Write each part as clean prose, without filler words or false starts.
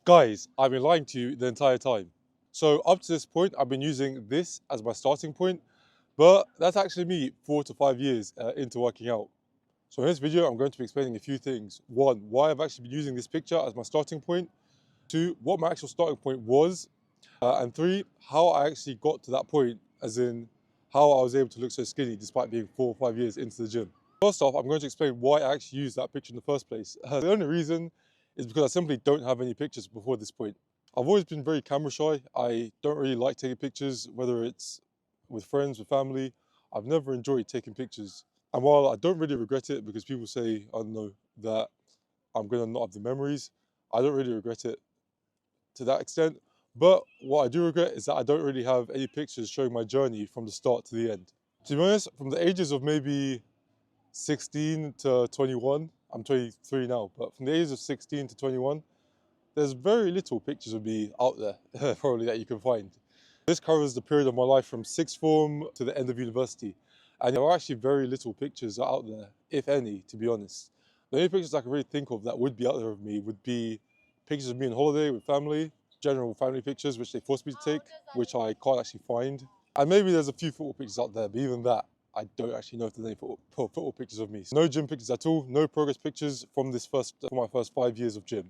Guys, I've been lying to you the entire time. So up to this point, I've been using this as my starting point, but that's actually me 4 to 5 years into working out. So in this video, I'm going to be explaining a few things. One, why I've actually been using this picture as my starting point. Two, what my actual starting point was. And three, how I actually got to that point, as in how I was able to look so skinny despite being 4 or 5 years into the gym. First off, I'm going to explain why I actually used that picture in the first place. The only reason is because I simply don't have any pictures before this point. I've always been very camera shy. I don't really like taking pictures, whether it's with friends, with family. I've never enjoyed taking pictures. And while I don't really regret it because people say, I don't know, that I'm going to not have the memories, I don't really regret it to that extent. But what I do regret is that I don't really have any pictures showing my journey from the start to the end. To be honest, from the ages of maybe 16 to 21, I'm 23 now, but from the ages of 16 to 21, there's very little pictures of me out there, probably, that you can find. This covers the period of my life from sixth form to the end of university. And there are actually very little pictures out there, if any, to be honest. The only pictures I can really think of that would be out there of me would be pictures of me on holiday with family, general family pictures, which they forced me to take, which I can't actually find. And maybe there's a few football pictures out there, but even that, I don't actually know if there's any football pictures of me. So no gym pictures at all, no progress pictures from my first 5 years of gym,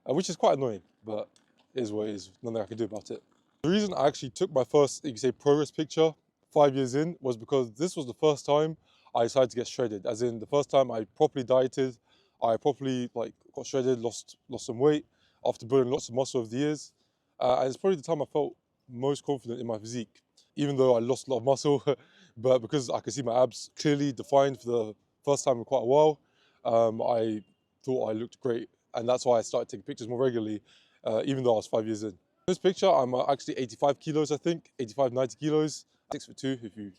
which is quite annoying, but it is what it is. Nothing I can do about it. The reason I actually took my first, you could say, progress picture 5 years in was because this was the first time I decided to get shredded. As in, the first time I properly dieted, I properly got shredded, lost some weight after building lots of muscle over the years. And it's probably the time I felt most confident in my physique, even though I lost a lot of muscle. But because I could see my abs clearly defined for the first time in quite a while, I thought I looked great. And that's why I started taking pictures more regularly, even though I was 5 years in. In this picture, I'm actually 85 kilos, I think, 85, 90 kilos, 6'2", if you're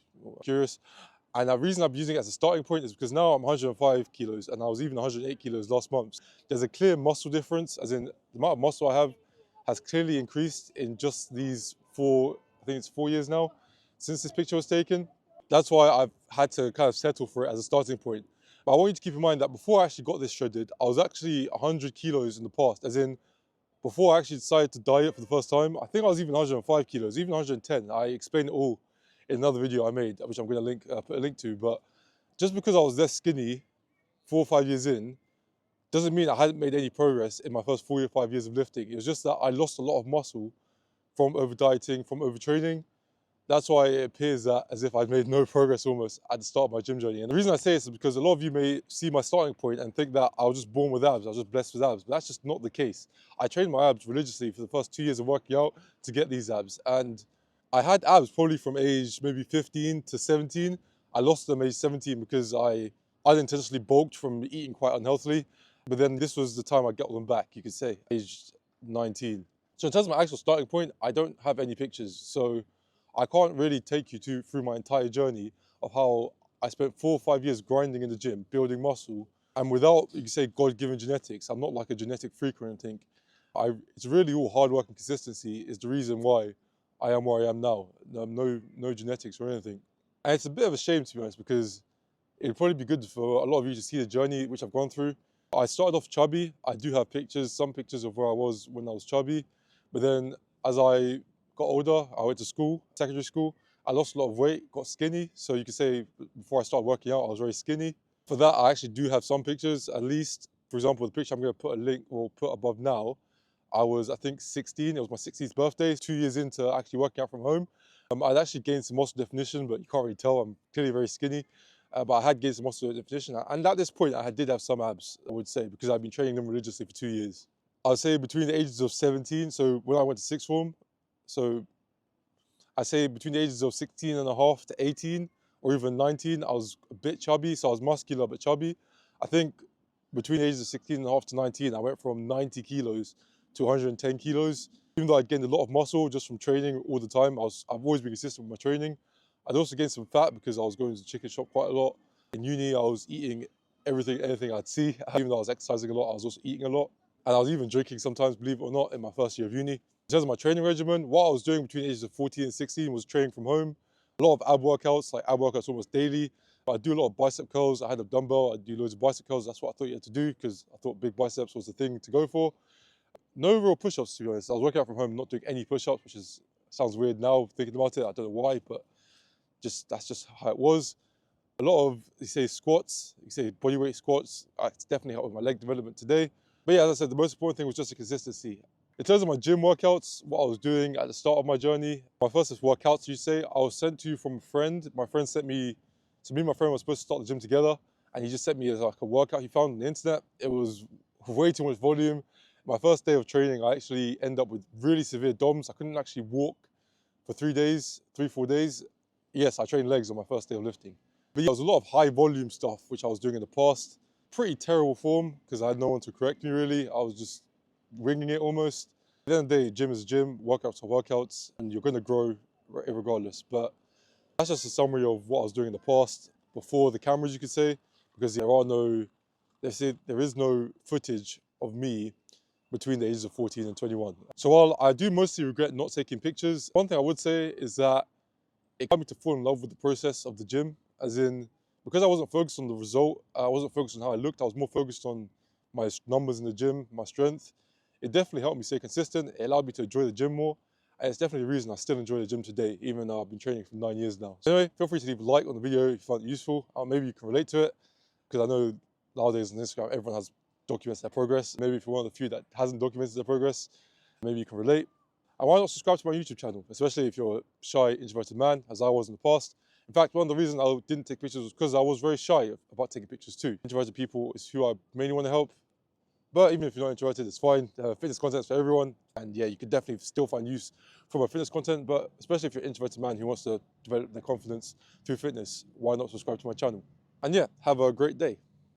curious. And the reason I'm using it as a starting point is because now I'm 105 kilos and I was even 108 kilos last month. There's a clear muscle difference, as in the amount of muscle I have has clearly increased in just these I think it's 4 years now, since this picture was taken. That's why I've had to kind of settle for it as a starting point. But I want you to keep in mind that before I actually got this shredded, I was actually 100 kilos in the past, as in before I actually decided to diet for the first time. I think I was even 105 kilos, even 110. I explained it all in another video I made, which I'm going to put a link to. But just because I was less skinny 4 or 5 years in, doesn't mean I hadn't made any progress in my first 4 or 5 years of lifting. It was just that I lost a lot of muscle from over dieting, from overtraining. That's why it appears that as if I've made no progress almost at the start of my gym journey. And the reason I say this is because a lot of you may see my starting point and think that I was just born with abs, I was just blessed with abs, but that's just not the case. I trained my abs religiously for the first 2 years of working out to get these abs. And I had abs probably from age maybe 15 to 17. I lost them age 17 because I unintentionally bulked from eating quite unhealthily. But then this was the time I got them back, you could say, age 19. So in terms of my actual starting point, I don't have any pictures. So I can't really take you through my entire journey of how I spent 4 or 5 years grinding in the gym, building muscle. And without, you can say, God-given genetics, I'm not like a genetic freak or anything. It's really all hard work and consistency is the reason why I am where I am now. No genetics or anything. And it's a bit of a shame, to be honest, because it'd probably be good for a lot of you to see the journey which I've gone through. I started off chubby. I do have pictures, some pictures of where I was when I was chubby. But then as I got older, I went to school, secondary school. I lost a lot of weight, got skinny. So you could say before I started working out, I was very skinny. For that, I actually do have some pictures, at least. For example, the picture I'm going to put a link or put above now, I was, I think, 16. It was my 16th birthday, 2 years into actually working out from home. I'd actually gained some muscle definition, but you can't really tell. I'm clearly very skinny. But I had gained some muscle definition. And at this point, I did have some abs, I would say, because I've been training them religiously for 2 years. I'd say between the ages of 17, so when I went to sixth form, so I say between the ages of 16 and a half to 18 or even 19, I was a bit chubby, so I was muscular but chubby. I think between the ages of 16 and a half to 19, I went from 90 kilos to 110 kilos. Even though I gained a lot of muscle just from training all the time, I've always been consistent with my training. I'd also gained some fat because I was going to the chicken shop quite a lot. In uni, I was eating everything, anything I'd see. Even though I was exercising a lot, I was also eating a lot. And I was even drinking sometimes, believe it or not, in my first year of uni. In terms of my training regimen, what I was doing between the ages of 14 and 16 was training from home. A lot of ab workouts, like ab workouts almost daily. I do a lot of bicep curls. I had a dumbbell. I do loads of bicep curls. That's what I thought you had to do because I thought big biceps was the thing to go for. no real push-ups, to be honest. I was working out from home, not doing any push-ups, which sounds weird now thinking about it. I don't know why, but that's just how it was. A lot of, you say, squats, you say bodyweight squats. It's definitely helped with my leg development today. But yeah, as I said, the most important thing was just the consistency. In terms of my gym workouts, what I was doing at the start of my journey, my first workouts, you say, I was sent to from a friend. My friend sent me, so me and my friend were supposed to start the gym together, and he just sent me like a workout he found on the internet. It was way too much volume. My first day of training, I actually ended up with really severe DOMS. I couldn't actually walk for 3 days, 4 days. Yes, I trained legs on my first day of lifting. But yeah, there was a lot of high volume stuff, which I was doing in the past. Pretty terrible form, because I had no one to correct me really. I was just winging it almost. At the end of the day, gym is gym, workouts are workouts, and you're going to grow regardless. But that's just a summary of what I was doing in the past, before the cameras, you could say, because there is no footage of me between the ages of 14 and 21. So while I do mostly regret not taking pictures, one thing I would say is that it got me to fall in love with the process of the gym, as in, because I wasn't focused on the result, I wasn't focused on how I looked, I was more focused on my numbers in the gym, my strength. It definitely helped me stay consistent, it allowed me to enjoy the gym more, and it's definitely the reason I still enjoy the gym today, even though I've been training for 9 years now. So anyway, feel free to leave a like on the video if you found it useful, maybe you can relate to it, because I know nowadays on Instagram everyone has documents their progress. Maybe if you're one of the few that hasn't documented their progress, maybe you can relate. And why not subscribe to my YouTube channel, especially if you're a shy, introverted man, as I was in the past. In fact, one of the reasons I didn't take pictures was because I was very shy about taking pictures too. Introverted people is who I mainly want to help. But even if you're not introverted, it's fine. Fitness content's for everyone. And yeah, you could definitely still find use from my fitness content, but especially if you're an introverted man who wants to develop their confidence through fitness, why not subscribe to my channel? And yeah, have a great day.